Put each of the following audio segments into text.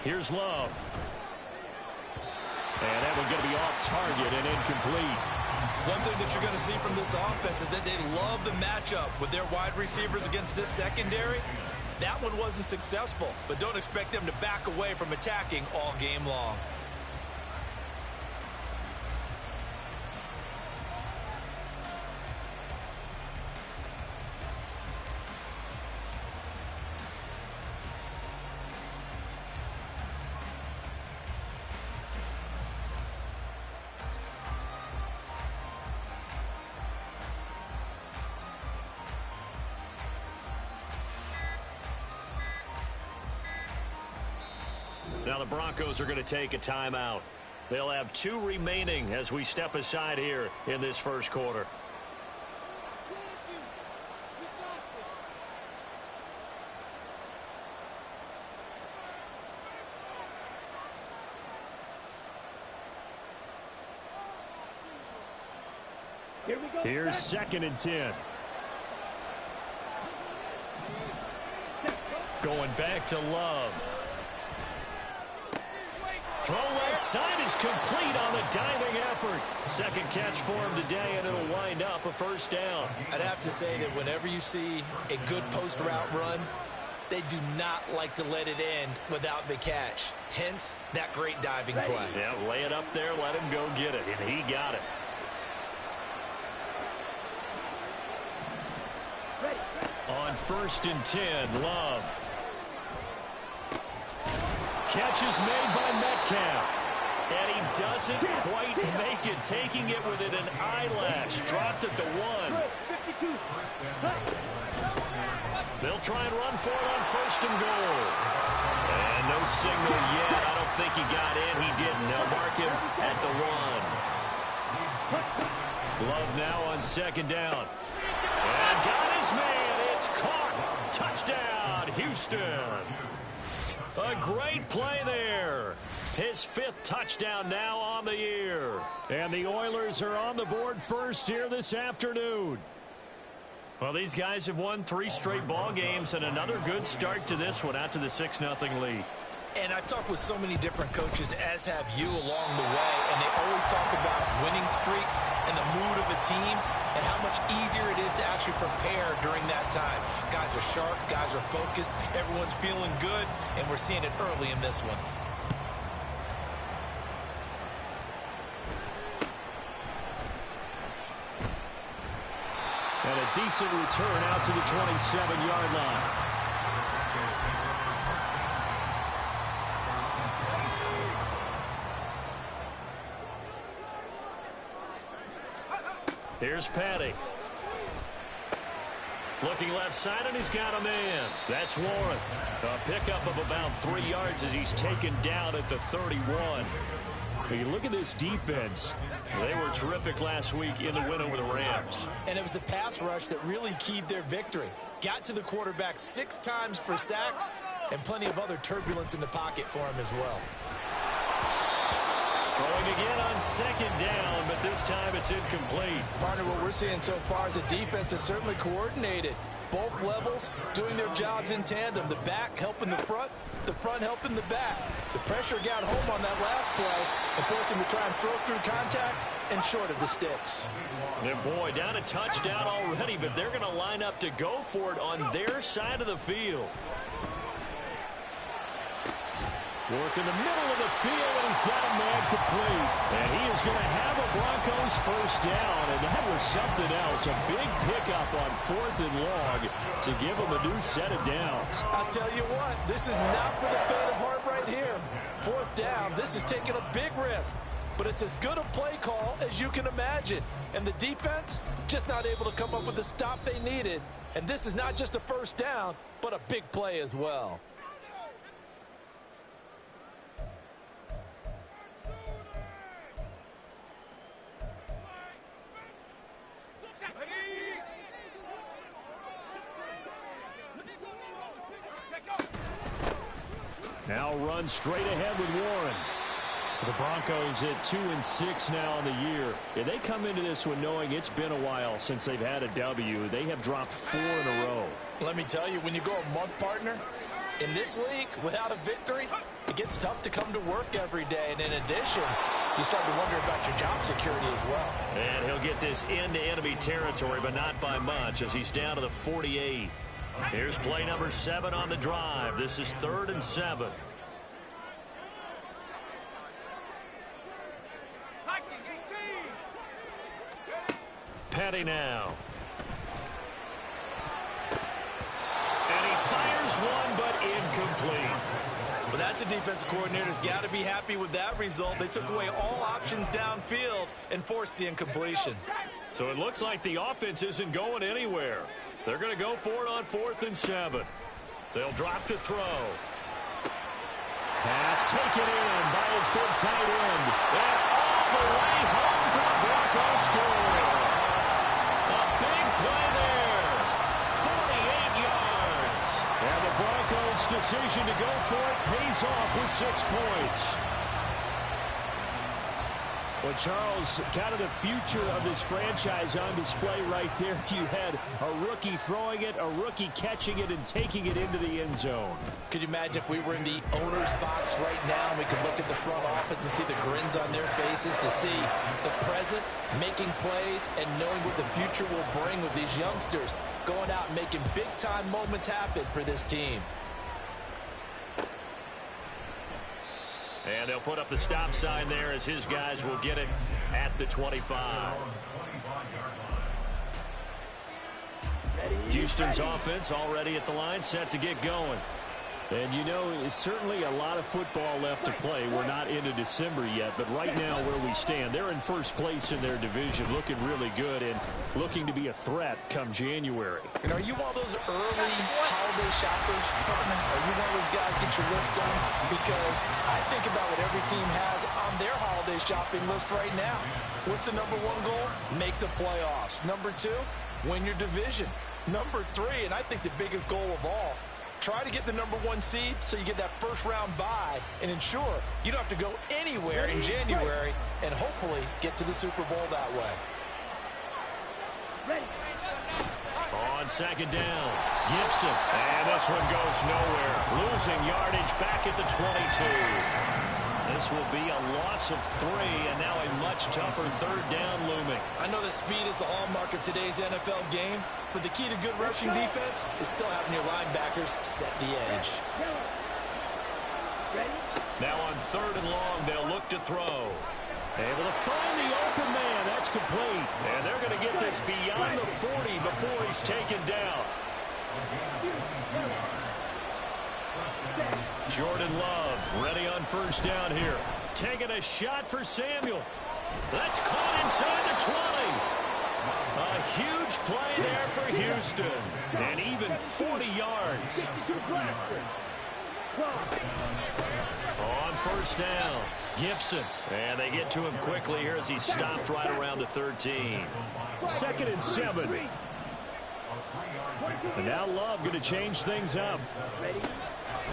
Here's Love. And that one's going to be off target and incomplete. One thing that you're going to see from this offense is that they love the matchup with their wide receivers against this secondary. That one wasn't successful, but don't expect them to back away from attacking all game long. Now the Broncos are going to take a timeout. They'll have 2 remaining as we step aside here in this first quarter. Here's 2nd and 10. Going back to Love. Throw left side is complete on a diving effort. Second catch for him today, and it'll wind up a first down. I'd have to say that whenever you see a good post route run, they do not like to let it end without the catch. Hence, that great diving play. Yeah, lay it up there, let him go get it, and he got it. On 1st and 10, Love. Catch is made by Metcalf. And he doesn't quite make it, taking it within an eyelash. Dropped at the 1. They'll try and run for it on 1st and goal. And no signal yet. I don't think he got in. He didn't. They'll mark him at the 1. Love now on 2nd down. And got his man. It's caught. Touchdown, Houston. A great play there. His 5th touchdown now on the year. And the Oilers are on the board first here this afternoon. Well, these guys have won 3 straight ball games and another good start to this one out to the 6-0 lead. And I've talked with so many different coaches, as have you, along the way, and they always talk about winning streaks and the mood of a team and how much easier it is to actually prepare during that time. Guys are sharp, guys are focused, everyone's feeling good, and we're seeing it early in this one. And a decent return out to the 27-yard line. Here's Patty. Looking left side, and he's got a man. That's Warren. A pickup of about 3 yards as he's taken down at the 31. You look at this defense. They were terrific last week in the win over the Rams. And it was the pass rush that really keyed their victory. Got to the quarterback 6 times for sacks and plenty of other turbulence in the pocket for him as well. Throwing again on 2nd down, but this time it's incomplete. Partner, what we're seeing so far is the defense is certainly coordinated. Both levels doing their jobs in tandem. The back helping the front helping the back. The pressure got home on that last play and forced him to try and throw through contact and short of the sticks. And boy, down a touchdown already, but they're going to line up to go for it on their side of the field. Work in the middle of the field, and he's got a man complete. And he is going to have a Broncos first down, and that was something else. A big pickup on 4th and long to give him a new set of downs. I'll tell you what, this is not for the faint of heart right here. 4th down, this is taking a big risk. But it's as good a play call as you can imagine. And the defense, just not able to come up with the stop they needed. And this is not just a first down, but a big play as well. Now run straight ahead with Warren. The Broncos at 2-6 now on the year. And they come into this one knowing it's been a while since they've had a W. They have dropped 4 in a row. Let me tell you, when you go a month, partner, in this league without a victory, it gets tough to come to work every day. And in addition, you start to wonder about your job security as well. And he'll get this into enemy territory, but not by much as he's down to the 48. Here's play number 7 on the drive. This is 3rd and 7. Petty now. And he fires one, but incomplete. Well, that's a defensive coordinator's got to be happy with that result. They took away all options downfield and forced the incompletion. So it looks like the offense isn't going anywhere. They're going to go for it on 4th and 7. They'll drop to throw. Pass taken in by his big tight end. And all the way home for the Broncos score. A big play there. 48 yards. And the Broncos' decision to go for it pays off with 6 points. Well, Charles, kind of the future of this franchise on display right there. You had a rookie throwing it, a rookie catching it, and taking it into the end zone. Could you imagine if we were in the owner's box right now and we could look at the front office and see the grins on their faces, to see the present making plays and knowing what the future will bring with these youngsters going out and making big-time moments happen for this team. And they'll put up the stop sign there as his guys will get it at the 25. Houston's offense already at the line, set to get going. And, you know, it's certainly a lot of football left to play. We're not into December yet, but right now where we stand, they're in first place in their division, looking really good and looking to be a threat come January. And are you one of those early holiday shoppers, partner? Are you one of those guys get your list done? Because I think about what every team has on their holiday shopping list right now. What's the number 1 goal? Make the playoffs. Number 2, win your division. Number 3, and I think the biggest goal of all, try to get the number 1 seed so you get that first-round bye and ensure you don't have to go anywhere in January and hopefully get to the Super Bowl that way. On 2nd down, Gibson. And this one goes nowhere. Losing yardage back at the 22. This will be a loss of 3, and now a much tougher 3rd down looming. I know that speed is the hallmark of today's NFL game, but the key to good rushing defense is still having your linebackers set the edge. Now on 3rd and long, they'll look to throw. Able to find the open man. That's complete. And they're going to get this beyond the 40 before he's taken down. Jordan Love ready on 1st down here. Taking a shot for Samuel. That's caught inside the 20. A huge play there for Houston. And even 40 yards. On 1st down, Gibson. And they get to him quickly here as he stopped right around the 13. 2nd and 7. And now Love going to change things up.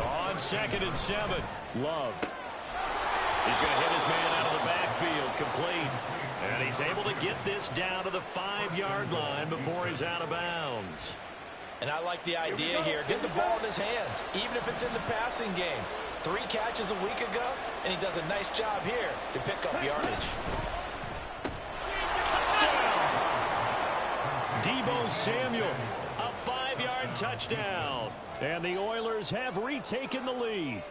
On 2nd and 7, Love. He's going to hit his man out of the backfield, complete. And he's able to get this down to the 5-yard line before he's out of bounds. And I like the idea here. Get the ball in his hands, even if it's in the passing game. 3 catches a week ago, and he does a nice job here to pick up yardage. Touchdown! Deebo Samuel, a 5-yard touchdown. And the Oilers have retaken the lead.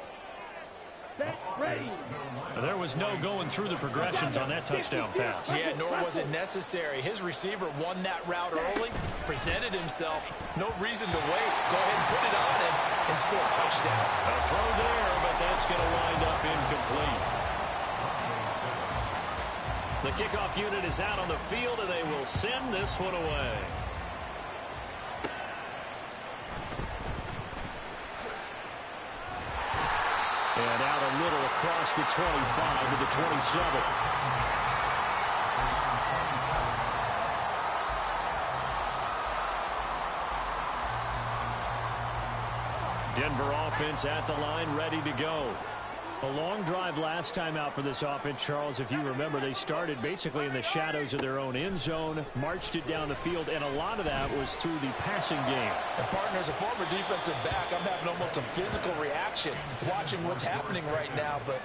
There was no going through the progressions on that touchdown pass. Yeah, nor was it necessary. His receiver won that route early, presented himself. No reason to wait. Go ahead and put it on him and score a touchdown. A throw there, but that's going to wind up incomplete. The kickoff unit is out on the field, and they will send this one away. And out a little across the 25 to the 27. Denver offense at the line, ready to go. A long drive last time out for this offense, Charles. If you remember, they started basically in the shadows of their own end zone, marched it down the field, and a lot of that was through the passing game. And partner, as a former defensive back, I'm having almost a physical reaction watching what's happening right now. But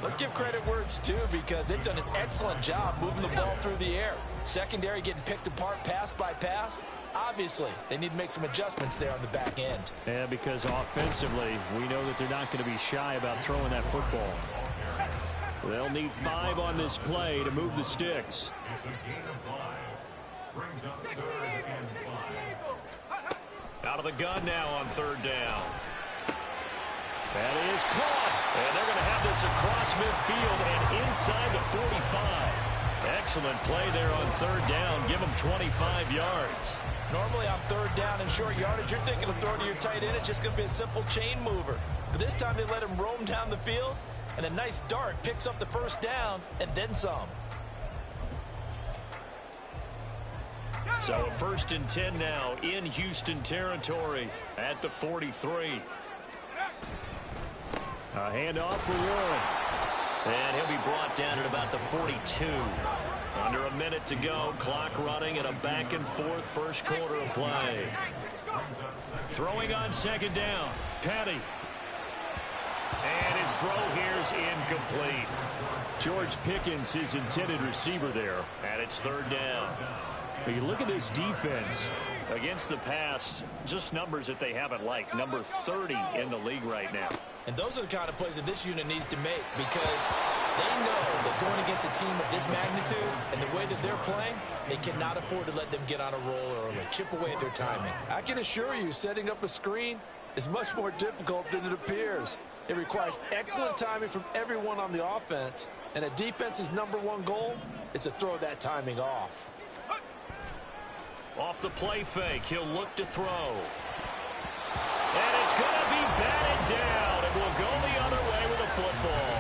let's give credit where it's due, because they've done an excellent job moving the ball through the air. Secondary getting picked apart pass by pass. Obviously, they need to make some adjustments there on the back end. Yeah, because offensively, we know that they're not going to be shy about throwing that football. They'll need 5 on this play to move the sticks. Out of the gun now on 3rd down. That is caught. And they're going to have this across midfield and inside the 45. Excellent play there on 3rd down. Give them 25 yards. Normally on 3rd down and short yardage, you're thinking of throwing to your tight end. It's just going to be a simple chain mover. But this time they let him roam down the field, and a nice dart picks up the 1st down and then some. So a 1st and 10 now in Houston territory at the 43. A handoff for Warren. And he'll be brought down at about the 42. Under a minute to go. Clock running and a back and forth 1st quarter of play. Throwing on 2nd down. Petty. And his throw here's incomplete. George Pickens, his intended receiver there. And it's 3rd down. But you look at this defense. Against the pass, just numbers that they haven't liked. Number 30 in the league right now. And those are the kind of plays that this unit needs to make, because they know that going against a team of this magnitude and the way that they're playing, they cannot afford to let them get on a roll or let chip away at their timing. I can assure you, setting up a screen is much more difficult than it appears. It requires excellent timing from everyone on the offense, and a defense's #1 goal is to throw that timing off. Off the play fake, he'll look to throw. And it's going to be batted down. It will go the other way with the football.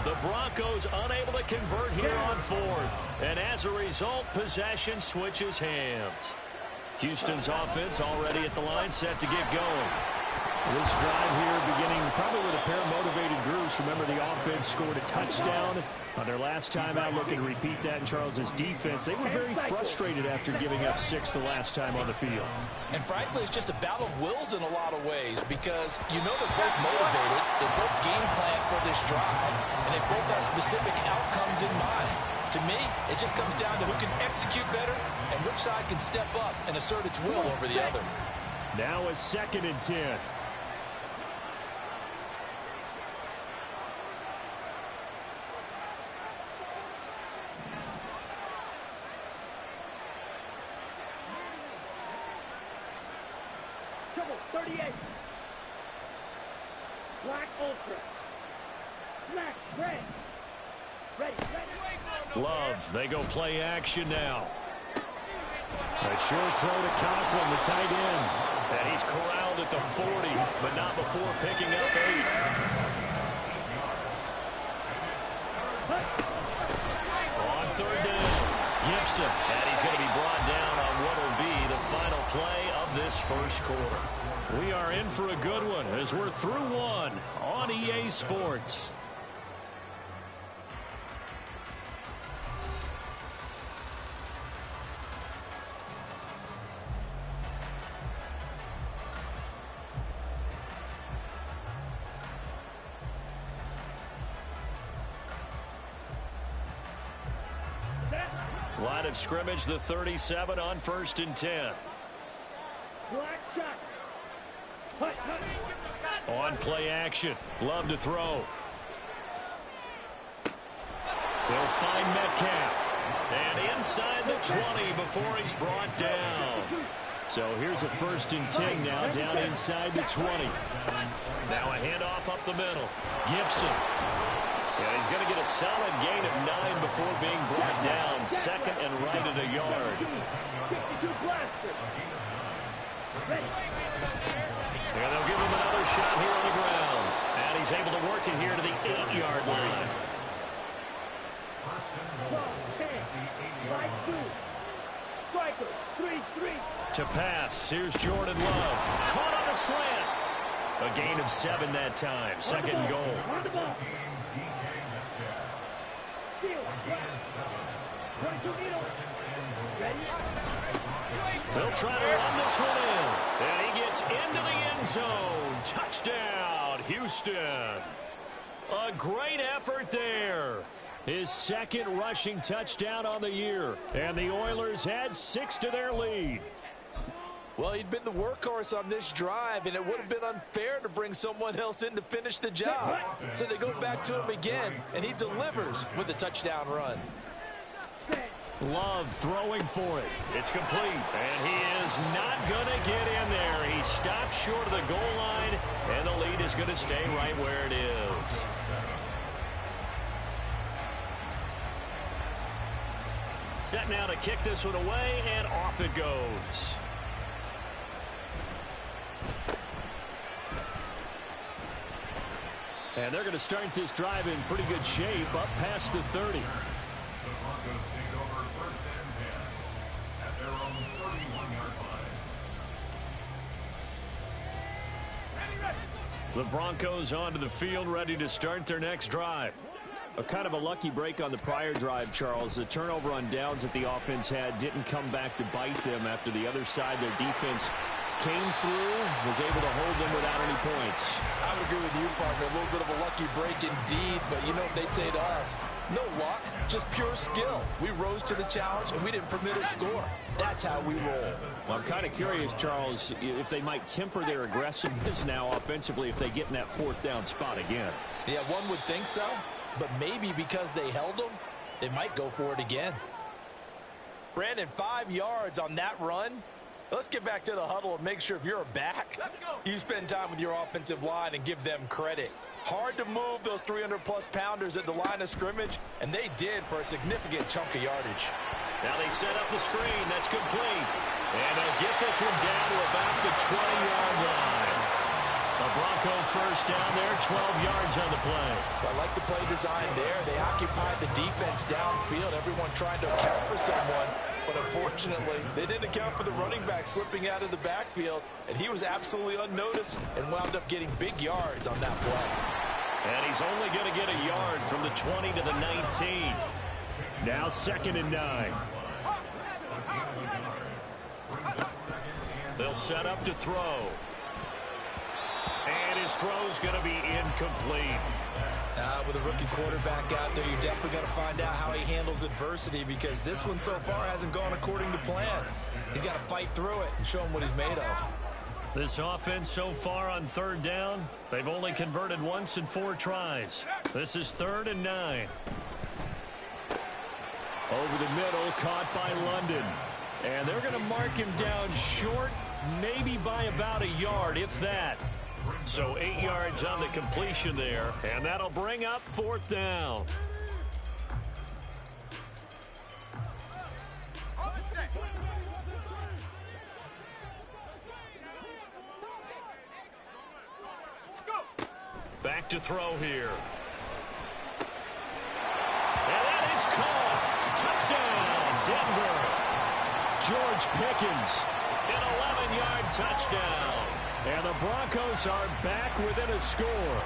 The Broncos unable to convert here on 4th. And as a result, possession switches hands. Houston's offense already at the line, set to get going. This drive here beginning probably with a pair of motivated groups. Remember, the offense scored a touchdown on their last time out, looking to repeat that in Charles's defense. They were very frustrated after giving up 6 the last time on the field. And frankly, it's just a battle of wills in a lot of ways, because you know they're both motivated, they both game plan for this drive, and they both have specific outcomes in mind. To me, it just comes down to who can execute better and which side can step up and assert its will over the other. Now a 2nd and 10. Trouble, 38. Black Ultra. Black Red. Ready. Love, they go play action now. A short throw to Conklin, the tight end. And he's corralled at the 40, but not before picking up 8. On 3rd down, Gibson. And he's going to be brought down on what will be the final play of this 1st quarter. We are in for a good one as we're through 1 on EA Sports. Line of scrimmage, the 37 on 1st and 10. Black shot. Hut. On play action. Love to throw. They'll find Metcalf. And inside the 20 before he's brought down. So here's a 1st and 10 now, down inside the 20. Now a handoff up the middle. Gibson. And he's going to get a solid gain of 9 before being brought down. 2nd and right at a yard. And they'll give him another shot here on the ground. And he's able to work it here to the 8-yard line. To pass, here's Jordan Love. Caught on a slant. A gain of 7 that time. 2nd and goal. They'll try to run this one in. And he gets into the end zone. Touchdown, Houston. A great effort there. His second rushing touchdown on the year. And the Oilers add 6 to their lead. Well, he'd been the workhorse on this drive, and it would have been unfair to bring someone else in to finish the job. So they go back to him again, and he delivers with a touchdown run. Love throwing for it. It's complete, and he is not going to get in there. He stops short of the goal line, and the lead is going to stay right where it is. Set now to kick this one away, and off it goes. And they're going to start this drive in pretty good shape, up past the 30. The Broncos take over 1st and 10 at their own 31-yard line. The Broncos onto the field, ready to start their next drive. A kind of a lucky break on the prior drive, Charles. The turnover on downs that the offense had didn't come back to bite them after the other side. Their defense came through, was able to hold them without any points. I would agree with you, partner. A little bit of a lucky break indeed, but you know what they'd say to us? No luck, just pure skill. We rose to the challenge, and we didn't permit a score. That's how we roll. Well, I'm kind of curious, Charles, if they might temper their aggressiveness now offensively if they get in that 4th down spot again. Yeah, one would think so, but maybe because they held them, they might go for it again. Brandon, 5 yards on that run. Let's get back to the huddle and make sure if you're a back, you spend time with your offensive line and give them credit. Hard to move those 300-plus pounders at the line of scrimmage, and they did for a significant chunk of yardage. Now they set up the screen. That's complete. And they'll get this one down to about the 20-yard line. A Bronco first down there, 12 yards on the play. I like the play design there. They occupied the defense downfield, everyone trying to account for someone. But unfortunately, they didn't account for the running back slipping out of the backfield, and he was absolutely unnoticed and wound up getting big yards on that play. And he's only going to get a yard from the 20 to the 19. Now 2nd and 9. They'll set up to throw. And his throw's going to be incomplete. With a rookie quarterback out there, you're definitely going to find out how he handles adversity because this one so far hasn't gone according to plan. He's got to fight through it and show him what he's made of. This offense so far on 3rd down, they've only converted once in 4 tries. This is 3rd and 9. Over the middle, caught by London. And they're going to mark him down short, maybe by about a yard, if that. So 8 yards on the completion there, and that'll bring up 4th down. Back to throw here. And that is caught. Touchdown, Denver. George Pickens. An 11-yard touchdown. And the Broncos are back within a score.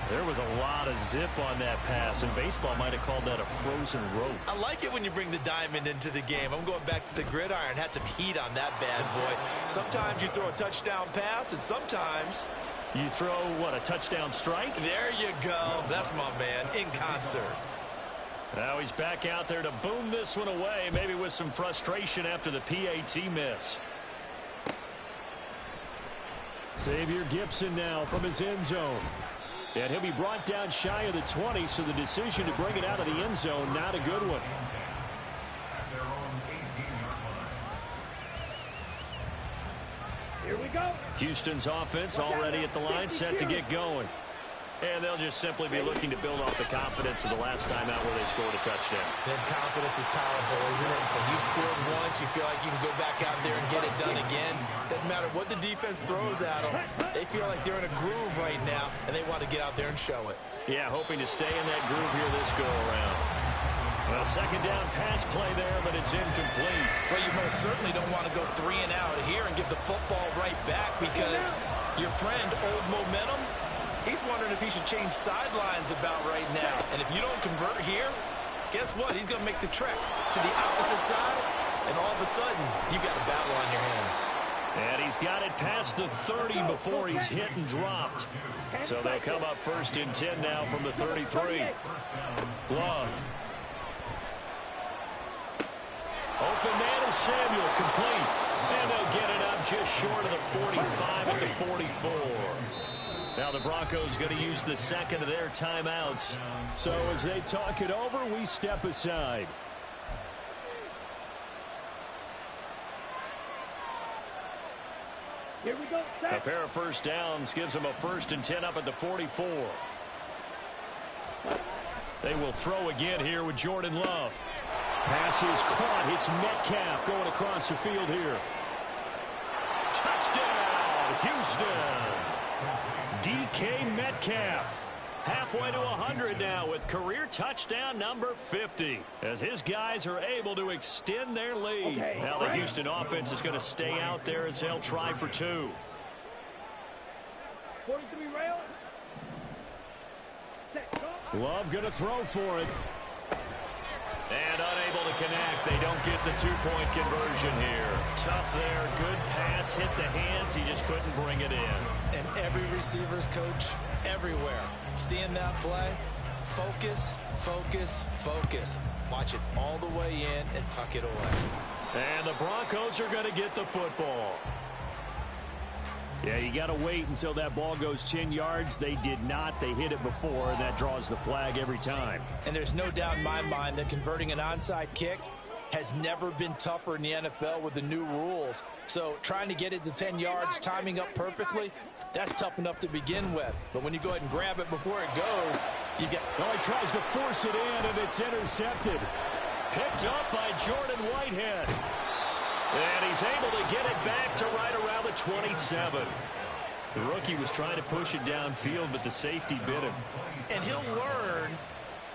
There was a lot of zip on that pass, and baseball might have called that a frozen rope. I like it when you bring the diamond into the game. I'm going back to the gridiron. Had some heat on that bad boy. Sometimes you throw a touchdown pass, and sometimes you throw, what, a touchdown strike? There you go. That's my man, in concert. Now he's back out there to boom this one away, maybe with some frustration after the PAT miss. Xavier Gibson now from his end zone. And he'll be brought down shy of the 20, so the decision to bring it out of the end zone, not a good one. At their own 18-yard line. Here we go. Houston's offense already at the line, set to get going. And they'll just simply be looking to build off the confidence of the last time out where they scored a touchdown. Then confidence is powerful, isn't it? When you scored once, you feel like you can go back out there and get it done again. Doesn't matter what the defense throws at them. They feel like they're in a groove right now, and they want to get out there and show it. Yeah, hoping to stay in that groove here this go-around. Well, 2nd down pass play there, but it's incomplete. Well, you most certainly don't want to go 3 and out here and give the football right back because your friend, Old Momentum, he's wondering if he should change sidelines about right now. And if you don't convert here, guess what? He's going to make the trek to the opposite side and all of a sudden, you've got a battle on your hands. And he's got it past the 30 before he's hit and dropped. So they'll come up 1st and 10 now from the 33. Love. Open man is Samuel, complete. And they'll get it up just short of the 45 at the 44. Now the Broncos going to use the second of their timeouts. So as they talk it over, we step aside. Here we go. A pair of first downs gives them a 1st and 10 up at the 44. They will throw again here with Jordan Love. Pass is caught. It's Metcalf going across the field here. Touchdown, Houston. DK Metcalf. Halfway to 100 now with career touchdown number 50 as his guys are able to extend their lead. Now the Houston offense is going to stay out there as they'll try for 2. 43 rail. Love going to throw for it. And unable to connect. They don't get the 2-point conversion here. Tough there. Good pass. Hit the hands. He just couldn't bring it in. And every receiver's coach everywhere. Seeing that play, focus, focus, focus. Watch it all the way in and tuck it away. And the Broncos are going to get the football. Yeah, you got to wait until that ball goes 10 yards. They did not. They hit it before, and that draws the flag every time. And there's no doubt in my mind that converting an onside kick has never been tougher in the NFL with the new rules. So trying to get it to 10 yards, timing up perfectly, that's tough enough to begin with. But when you go ahead and grab it before it goes, you get... Oh, he tries to force it in, and it's intercepted. Picked up by Jordan Whitehead. And he's able to get it back to right around the 27. The rookie was trying to push it downfield, but the safety bit him. And he'll learn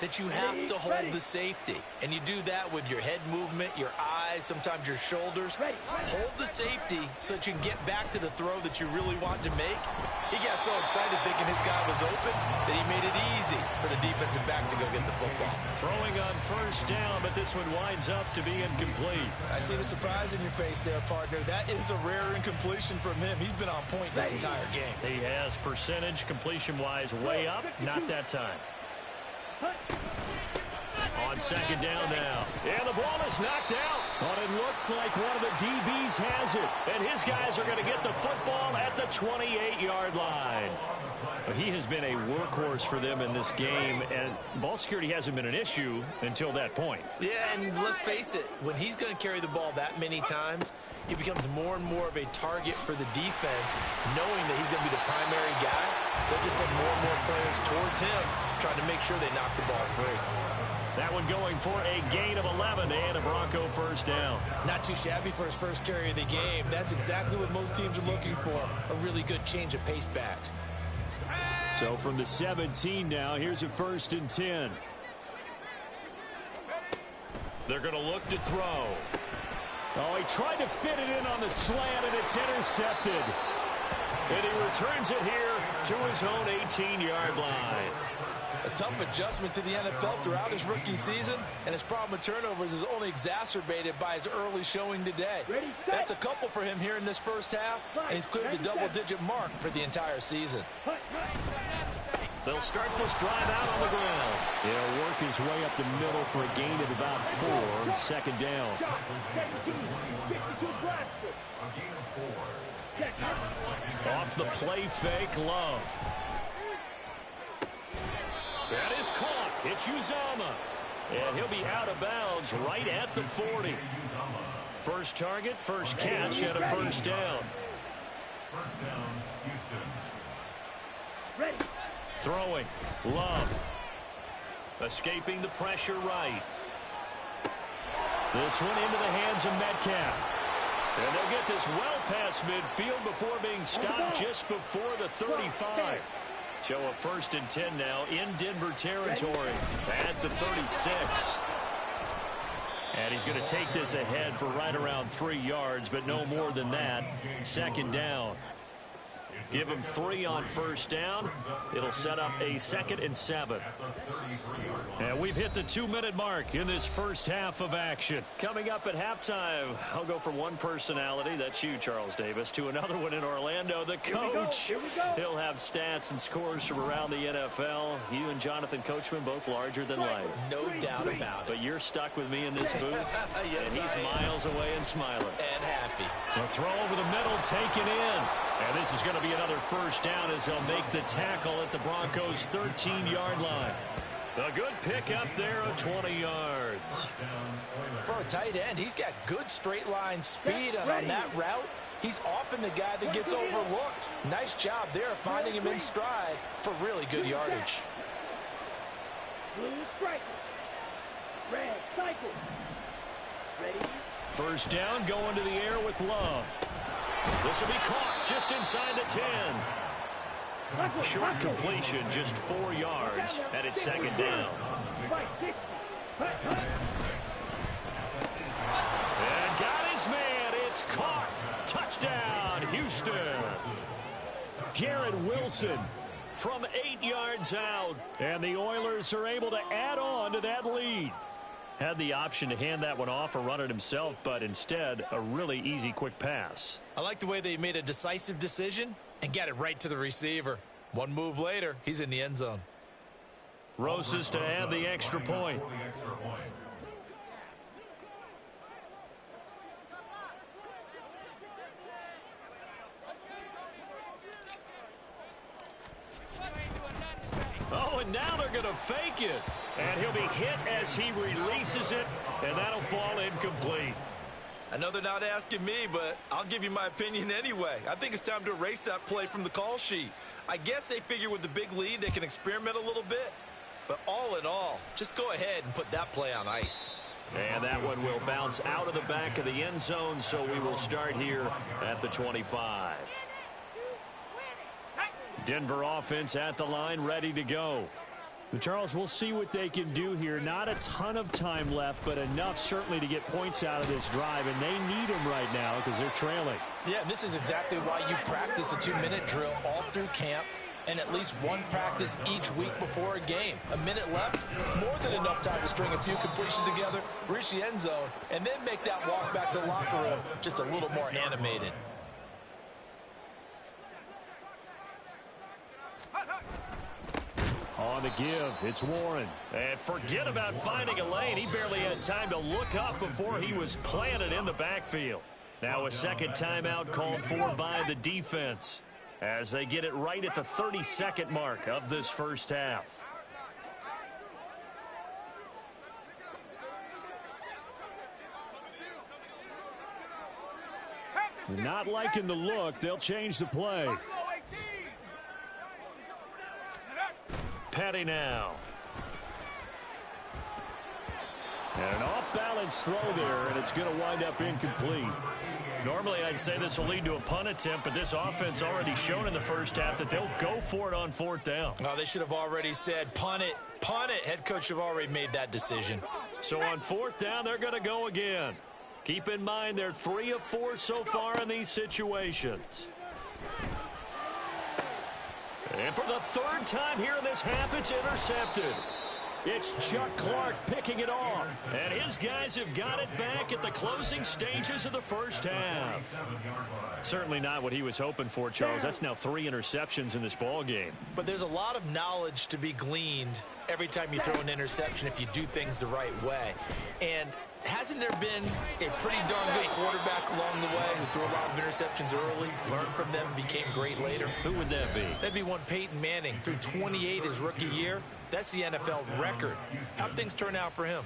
that you have to hold the safety. And you do that with your head movement, your eyes, sometimes your shoulders. Hold the safety so that you can get back to the throw that you really want to make. He got so excited thinking his guy was open that he made it easy for the defensive back to go get the football. Throwing on first down, but this one winds up to be incomplete. I see the surprise in your face there, partner. That is a rare incompletion from him. He's been on point this entire game. He has percentage completion-wise way up. Not that time. On second down now. And the ball is knocked out. But it looks like one of the DBs has it. And his guys are going to get the football at the 28-yard line. But he has been a workhorse for them in this game, and ball security hasn't been an issue until that point. Yeah, and let's face it, when he's going to carry the ball that many times, he becomes more and more of a target for the defense, knowing that he's going to be the primary guy. They'll just send more and more players towards him, trying to make sure they knock the ball free. That one going for a gain of 11 and a Bronco first down. Not too shabby for his first carry of the game. That's exactly what most teams are looking for, a really good change of pace back. So from the 17 now, here's a 1st and 10. They're going to look to throw. Oh, he tried to fit it in on the slant, and it's intercepted. And he returns it here to his own 18-yard line. A tough adjustment to the NFL throughout his rookie season, and his problem with turnovers is only exacerbated by his early showing today. That's a couple for him here in this first half, and he's cleared the double-digit mark for the entire season. They'll start this drive out on the ground. He'll work his way up the middle for a gain of about 4, second down. Off the play fake, Love. That is caught. It's Uzama. And he'll be out of bounds right at the 40. First target, first catch, and a first down. First down, Houston. Ready. Throwing. Love. Escaping the pressure right. This one into the hands of Metcalf. And they'll get this well past midfield before being stopped just before the 35. So a 1st and 10 now in Denver territory at the 36. And he's going to take this ahead for right around 3 yards, but no more than that. Second down. Give him 3 on first down. It'll set up a 2nd and 7. And we've hit the 2-minute mark in this first half of action. Coming up at halftime, I'll go from one personality, that's you, Charles Davis, to another one in Orlando, the coach. He'll have stats and scores from around the NFL. You and Jonathan Coachman both larger than life. No doubt about it. But you're stuck with me in this booth, yes, and he's miles away and smiling. And happy. The throw over the middle taken in. And this is going to be another first down as they'll make the tackle at the Broncos' 13-yard line. A good pick up there of 20 yards. For a tight end, he's got good straight line speed, and on that route, he's often the guy that gets overlooked. Nice job there finding him in stride for really good yardage. Blue striker. Red cycle. Ready? First down going to the air with Love. This will be caught just inside the 10. Short completion, just 4 yards, and it's 2nd down. And got his man. It's caught. Touchdown, Houston. Garrett Wilson From 8 yards out. And the Oilers are able to add on to that lead. Had the option to hand that one off or run it himself, but instead, a really easy, quick pass. I like the way they made a decisive decision and got it right to the receiver. One move later, he's in the end zone. Rosas to add the extra point. Oh, and now they're going to fake it. And he'll be hit as he releases it, and that'll fall incomplete. I know they're not asking me, but I'll give you my opinion anyway. I think it's time to erase that play from the call sheet. I guess they figure with the big lead they can experiment a little bit. But all in all, just go ahead and put that play on ice. And that one will bounce out of the back of the end zone, so we will start here at the 25. Denver offense at the line, ready to go. Charles, we'll see what they can do here. Not a ton of time left, but enough certainly to get points out of this drive, and they need them right now because they're trailing. Yeah, this is exactly why you practice a 2-minute drill all through camp and at least one practice each week before a game. A minute left, more than enough time to string a few completions together, reach the end zone, and then make that walk back to the locker room just a little more animated. On the give, it's Warren. And forget about finding a lane. He barely had time to look up before he was planted in the backfield. Now a second timeout called for by the defense as they get it right at the 32nd mark of this first half. Not liking the look. They'll change the play. Petty now. And an off-balance throw there, and it's going to wind up incomplete. Normally, I'd say this will lead to a punt attempt, but this offense already shown in the first half that they'll go for it on 4th down. Oh, they should have already said, punt it, punt it. Head coach have already made that decision. So on 4th down, they're going to go again. Keep in mind, they're 3 of 4 so far in these situations. And for the 3rd time here in this half, it's intercepted. It's Chuck Clark picking it off. And his guys have got it back at the closing stages of the first half. Certainly not what he was hoping for, Charles. That's now 3 interceptions in this ball game. But there's a lot of knowledge to be gleaned every time you throw an interception if you do things the right way. And hasn't there been a pretty darn good quarterback along the way who threw a lot of interceptions early, learned from them, became great later? Who would that be? That'd be one Peyton Manning. Threw 28 his rookie year. That's the NFL record. How'd things turn out for him?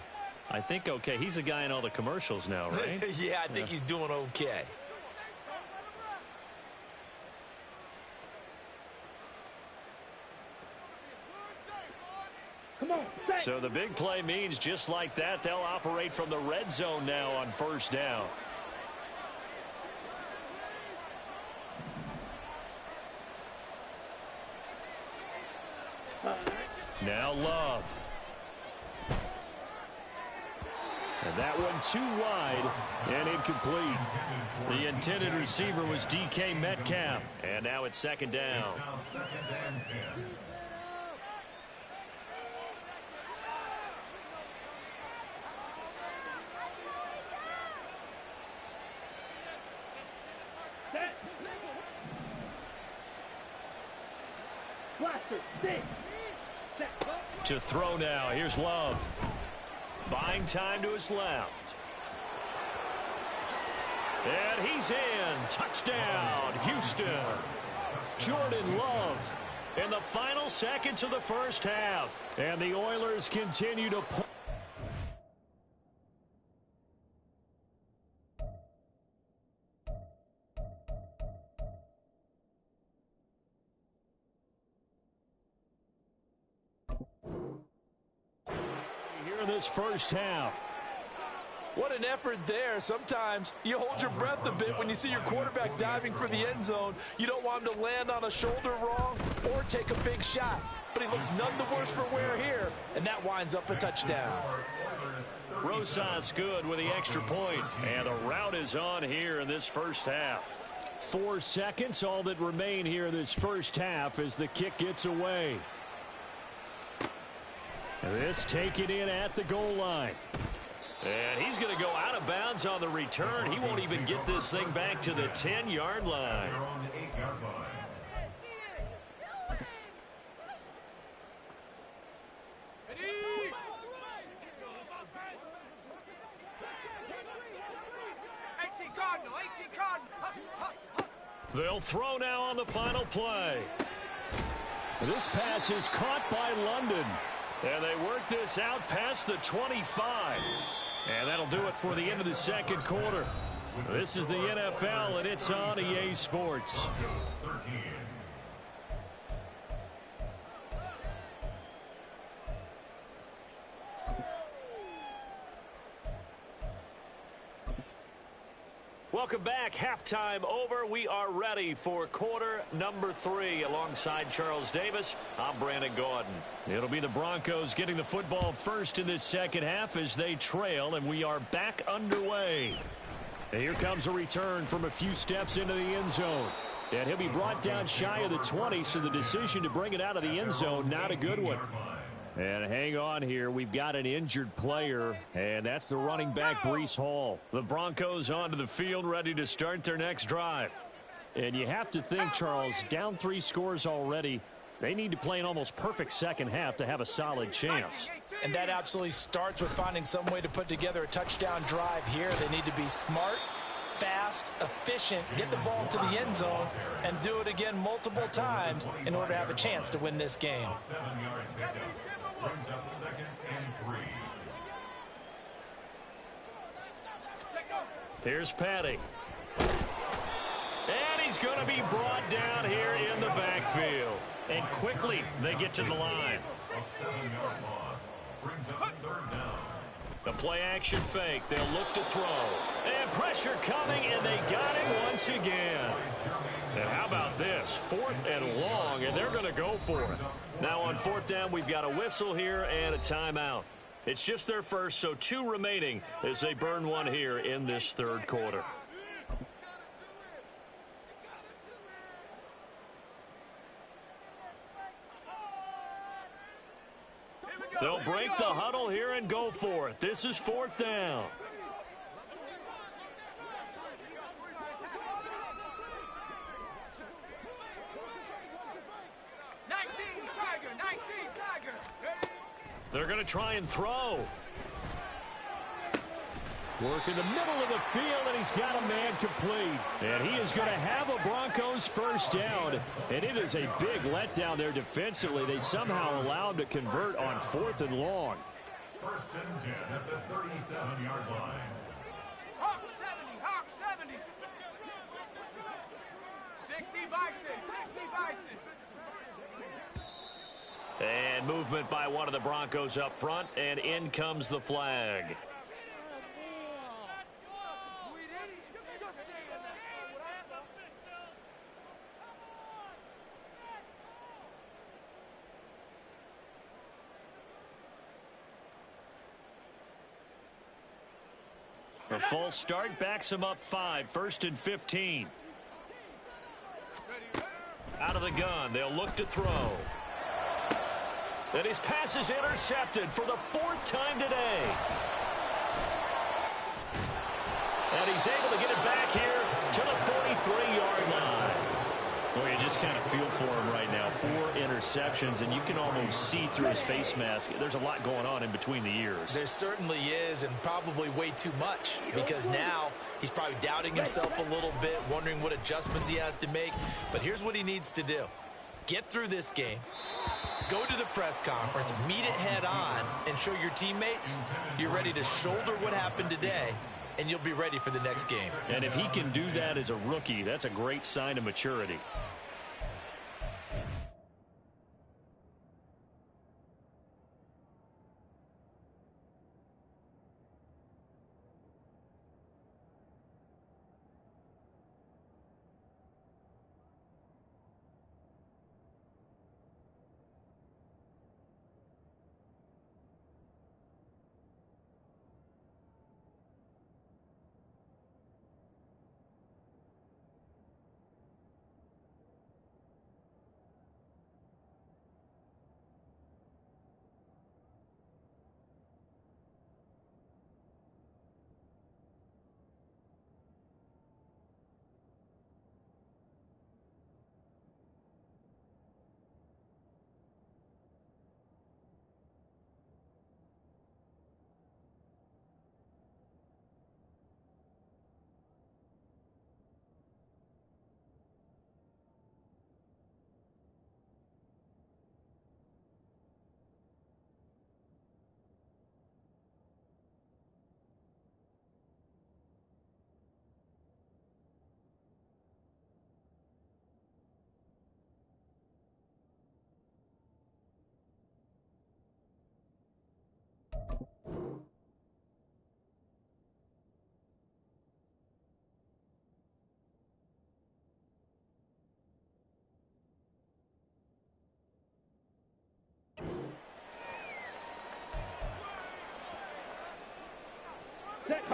I think okay. He's a guy in all the commercials now, right? Yeah, I think he's doing okay. Come on, So the big play means just like that, they'll operate from the red zone now on 1st down. Now Love. And that one too wide and incomplete. The intended receiver was DK Metcalf. And now it's second down. Now second and 10. Set. Blaster, stick. Set. To throw now. Here's Love. Buying time to his left. And he's in. Touchdown, Houston. Jordan Love in the final seconds of the first half. And the Oilers continue to pull. Here in this first half. What an effort there. Sometimes you hold your breath a bit when you see your quarterback diving for the end zone. You don't want him to land on a shoulder wrong or take a big shot. But he looks none the worse for wear here, and that winds up a touchdown. Rosas good with the extra point. And the route is on here in this first half. 4 seconds, all that remain here in this first half as the kick gets away. This taken in at the goal line. And he's going to go out of bounds on the return. He won't even get this thing back to the 10-yard line. They're on the 8-yard line. They'll throw now on the final play. This pass is caught by London. And they work this out past the 25. And that'll do it for the end of the second quarter. This is the NFL, and it's on EA Sports. Broncos 13. Welcome back. Halftime over. We are ready for quarter number 3. Alongside Charles Davis, I'm Brandon Gaudin. It'll be the Broncos getting the football first in this second half as they trail, and we are back underway. And here comes a return from a few steps into the end zone. And he'll be brought down shy of the 20, so the decision to bring it out of the end zone, not a good one. And hang on here. We've got an injured player, and that's the running back, Breece Hall. The Broncos onto the field, ready to start their next drive. And you have to think, Charles, down 3 scores already. They need to play an almost perfect second half to have a solid chance. And that absolutely starts with finding some way to put together a touchdown drive here. They need to be smart, fast, efficient, get the ball to the end zone, and do it again multiple times in order to have a chance to win this game. 7-yard pickup. Brings up second and 3. Here's Patty. And he's going to be brought down here in the backfield. And quickly they get to the line. A 7-yard loss. Brings up third down. The play action fake. They'll look to throw. And pressure coming, and they got it once again. And how about this? 4th and long, and they're going to go for it. Now on 4th down, we've got a whistle here and a timeout. It's just their first, so 2 remaining as they burn one here in this third quarter. They'll break the huddle here and go for it. This is 4th down. They're going to try and throw. Work in the middle of the field, and he's got a man complete. And he is going to have a Broncos first down. And it is a big letdown there defensively. They somehow allowed him to convert on 4th and long. First and 10 at the 37-yard line. Hawk 70, Hawk 70. 60 Bison, 60 Bison. And movement by one of the Broncos up front, and in comes the flag. A false start backs him up 5, 1st and 15. Out of the gun, they'll look to throw. And his pass is intercepted for the 4th time today. And he's able to get it back here to the 43-yard line. Well, you just kind of feel for him right now. 4 interceptions, and you can almost see through his face mask. There's a lot going on in between the ears. There certainly is, and probably way too much, because now he's probably doubting himself a little bit, wondering what adjustments he has to make. But here's what he needs to do. Get through this game, go to the press conference, meet it head on, and show your teammates you're ready to shoulder what happened today, and you'll be ready for the next game. And if he can do that as a rookie, that's a great sign of maturity.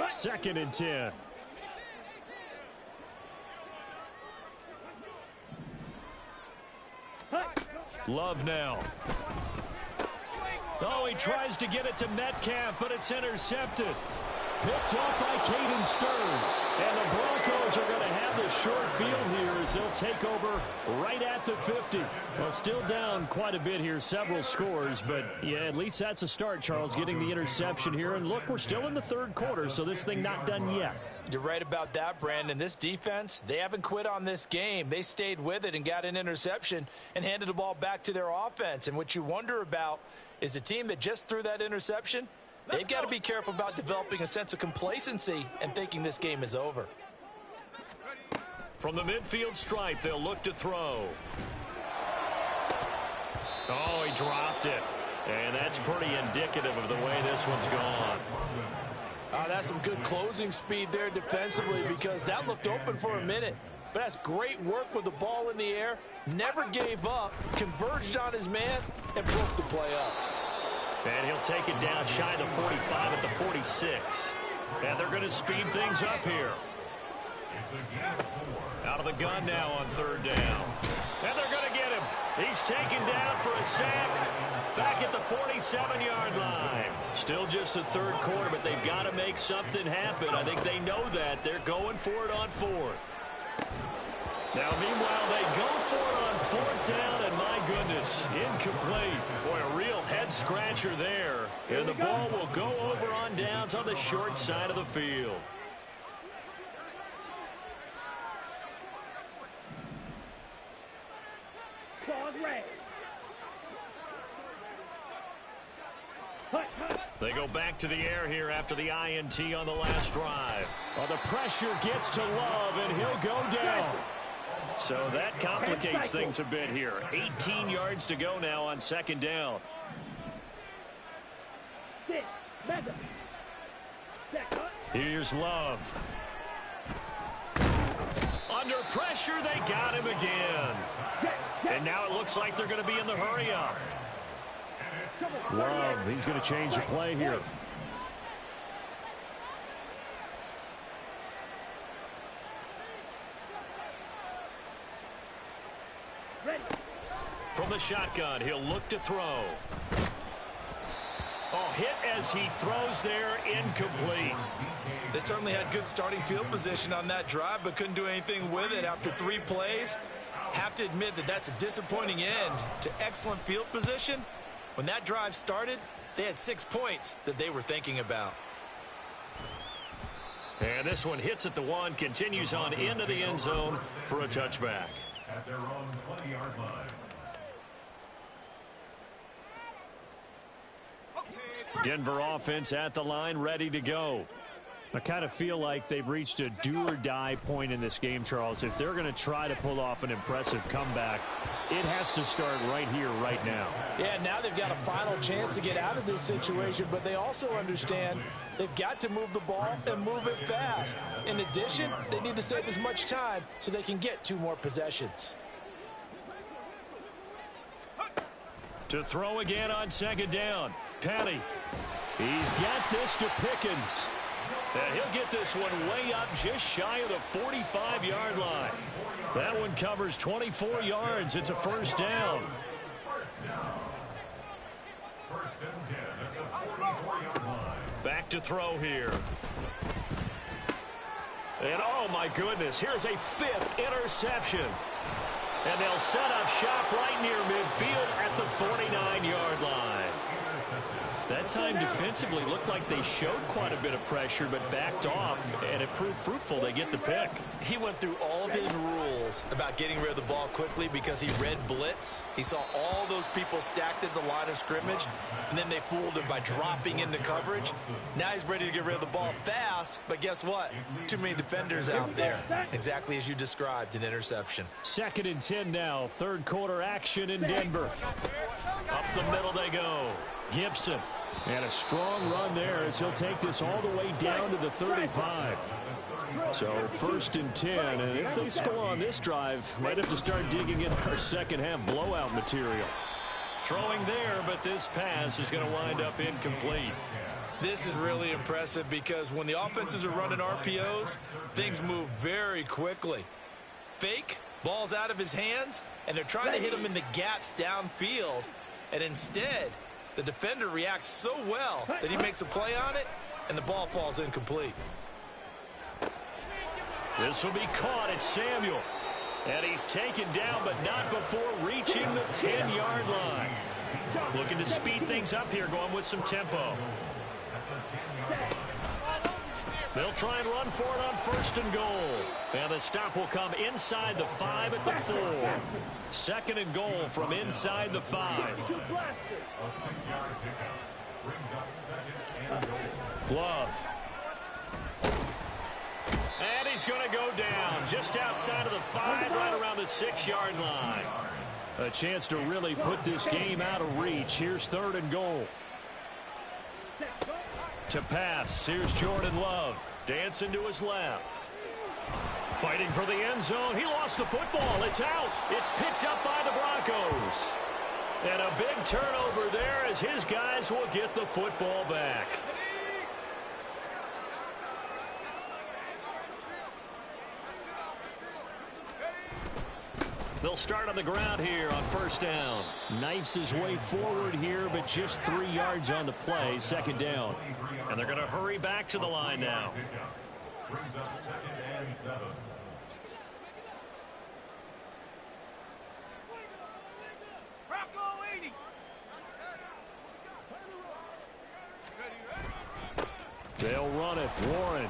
Second and 10. Love now. Oh, he tries to get it to Metcalf, but it's intercepted. Picked off by Caden Stearns. And the Broncos are going to have the short field here as they'll take over right at the 50. Well, still down quite a bit here, several scores. But, yeah, at least that's a start, Charles, getting the interception here. And, look, we're still in the 3rd quarter, so this thing not done yet. You're right about that, Brandon. This defense, they haven't quit on this game. They stayed with it and got an interception and handed the ball back to their offense. And what you wonder about is the team that just threw that interception, they've got to be careful about developing a sense of complacency and thinking this game is over. From the midfield stripe, they'll look to throw. Oh, he dropped it. And that's pretty indicative of the way this one's gone. That's some good closing speed there defensively, because that looked open for a minute. But that's great work with the ball in the air. Never gave up, converged on his man, and broke the play up. And he'll take it down shy of the 45 at the 46. And they're going to speed things up here. Out of the gun now on 3rd down. And they're going to get him. He's taken down for a sack back at the 47-yard line. Still just the 3rd quarter, but they've got to make something happen. I think they know that. They're going for it on 4th. Now, meanwhile, they go for it on 4th down, and my goodness, incomplete. Boy, a real head-scratcher there. And the ball will go over on downs on the short side of the field. They go back to the air here after the INT on the last drive. Well, the pressure gets to Love, and he'll go down. So that complicates things a bit here. 18 yards to go now on 2nd down. Here's Love. Under pressure, they got him again. And now it looks like they're going to be in the hurry-up. Love, he's going to change the play here. From the shotgun, he'll look to throw. Oh, hit as he throws there, incomplete. They certainly had good starting field position on that drive, but couldn't do anything with it after 3 plays. Have to admit that that's a disappointing end to excellent field position. When that drive started, they had 6 points that they were thinking about. And this one hits at the 1, continues on into the end zone for a touchback. At their own 20-yard line. Denver offense at the line, ready to go. I kind of feel like they've reached a do-or-die point in this game, Charles. If they're going to try to pull off an impressive comeback, it has to start right here, right now. Yeah, now they've got a final chance to get out of this situation, but they also understand they've got to move the ball and move it fast. In addition, they need to save as much time so they can get 2 more possessions. To throw again on 2nd down. Penny. He's got this to Pickens. And he'll get this one way up just shy of the 45-yard line. That one covers 24 yards. It's a first down. First and 10 at the 44-yard line. Back to throw here. And oh my goodness, here's a 5th interception. And they'll set up shop right near midfield at the 49-yard line. That time defensively looked like they showed quite a bit of pressure but backed off, and it proved fruitful. They get the pick. He went through all of his rules about getting rid of the ball quickly because he read blitz. He saw all those people stacked at the line of scrimmage, and then they fooled him by dropping into coverage. Now he's ready to get rid of the ball fast, but guess what? Too many defenders out there. Exactly as you described, an interception. 2nd and 10 now. 3rd quarter action in Denver. Up the middle they go. Gibson. And a strong run there as he'll take this all the way down to the 35. So 1st and 10, and if they score on this drive, might have to start digging in our second half blowout material. Throwing there, but this pass is going to wind up incomplete. This is really impressive because when the offenses are running RPOs, things move very quickly. Fake, ball's out of his hands, and they're trying to hit him in the gaps downfield, and instead, the defender reacts so well that he makes a play on it, and the ball falls incomplete. This will be caught at Samuel. And he's taken down, but not before reaching the 10-yard line. Looking to speed things up here, going with some tempo. They'll try and run for it on 1st and goal. And the stop will come inside the 5 at the 4. 2nd and goal from inside the 5. A 6-yard pickup brings up 2nd and goal. Glove. And he's going to go down just outside of the 5, right around the 6-yard line. A chance to really put this game out of reach. Here's 3rd and goal. To pass, here's Jordan Love. Dancing to his left. Fighting for the end zone. He lost the football. It's out. It's picked up by the Broncos. And a big turnover there as his guys will get the football back. They'll start on the ground here on 1st down. Knifes his way forward here, but just 3 yards on the play. 2nd down. And they're going to hurry back to the line now. Brings up 2nd and 7. Bronco 80. They'll run it. Warren.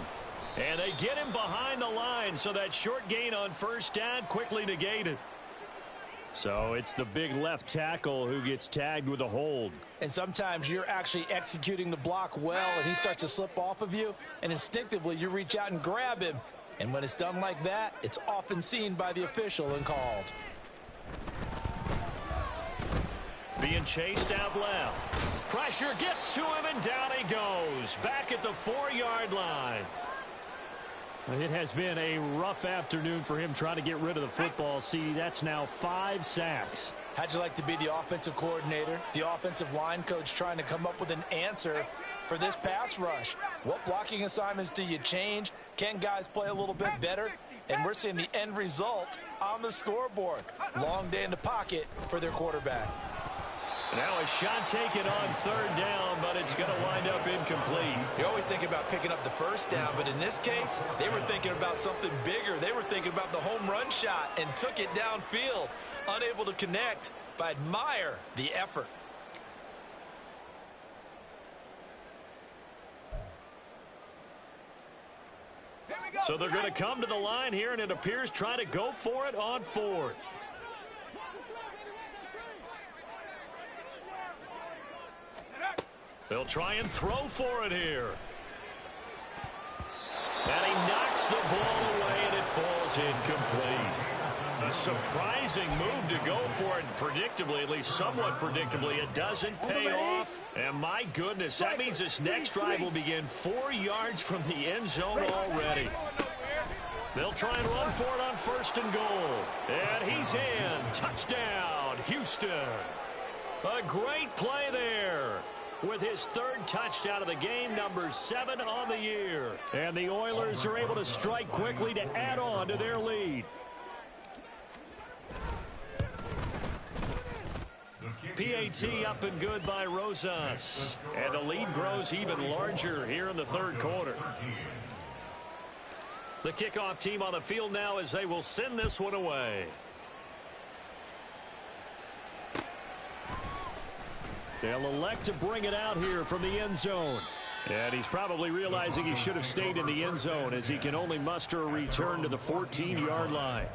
And they get him behind the line, so that short gain on 1st down quickly negated. So it's the big left tackle who gets tagged with a hold. And sometimes you're actually executing the block well, and he starts to slip off of you, and instinctively you reach out and grab him. And when it's done like that, it's often seen by the official and called. Being chased out left. Pressure gets to him, and down he goes. Back at the 4-yard line. It has been a rough afternoon for him trying to get rid of the football. See, that's now 5 sacks. How'd you like to be the offensive coordinator, the offensive line coach trying to come up with an answer for this pass rush? What blocking assignments do you change? Can guys play a little bit better? And we're seeing the end result on the scoreboard. Long day in the pocket for their quarterback. Now a shot taken on third down, but it's going to wind up incomplete. You always think about picking up the first down, but in this case, they were thinking about something bigger. They were thinking about the home run shot and took it downfield. Unable to connect, but admire the effort. So they're going to come to the line here, and it appears trying to go for it on fourth. They'll try and throw for it here. And he knocks the ball away, and it falls incomplete. A surprising move to go for it, predictably, at least somewhat predictably. It doesn't pay off. And my goodness, that means this next drive will begin 4 yards from the end zone already. They'll try and run for it on first and goal. And he's in. Touchdown, Houston. A great play there, with his third touchdown of the game, number 7 on the year. And the Oilers are able to strike quickly to add on to their lead. PAT up and good by Rosas. And the lead grows even larger here in the third quarter. The kickoff team on the field now as they will send this one away. They'll elect to bring it out here from the end zone. And he's probably realizing he should have stayed in the end zone, as he can only muster a return to the 14-yard line.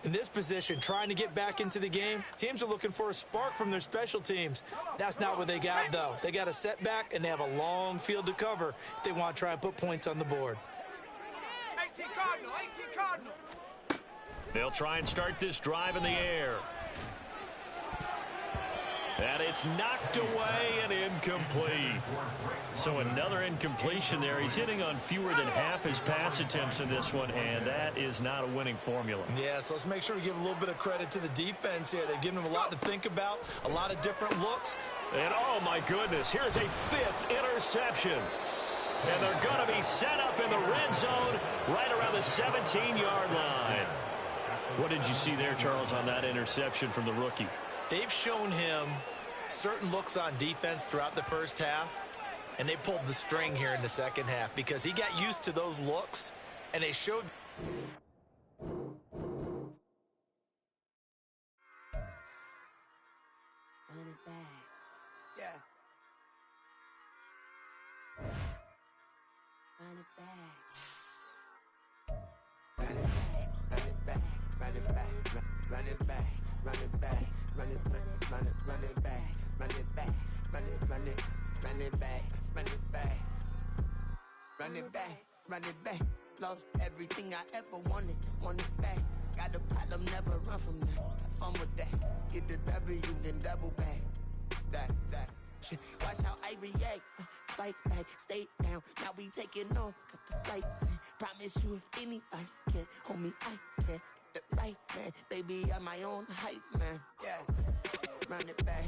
In this position, trying to get back into the game, teams are looking for a spark from their special teams. That's not what they got, though. They got a setback, and they have a long field to cover if they want to try and put points on the board. 18 Cardinal, 18 Cardinal. They'll try and start this drive in the air. And it's knocked away and incomplete. So another incompletion there. He's hitting on fewer than half his pass attempts in this one, and that is not a winning formula. Yeah, so let's make sure we give a little bit of credit to the defense here. They've given them a lot to think about, a lot of different looks. And oh my goodness, here's a 5th interception. And they're going to be set up in the red zone right around the 17-yard line. What did you see there, Charles, on that interception from the rookie? They've shown him certain looks on defense throughout the first half, and they pulled the string here in the second half because he got used to those looks, and they showed. Yeah. Run it back. Run it back. Run it back. Run it back. Run it back. Run it back. Run it back. Run it back. Run it back. Run it back. Run it back. Run it back. Run it back. Lost everything I ever wanted. Want it back. Got a problem, never run from that. Have fun with that. Get the W, then double back. That. Shit. Watch how I react. Fight back, stay down. Now we taking on. Got the flight plan. Promise you if anybody can, homie, I can. The right man, baby, I'm my own hype man. Yeah, run it back.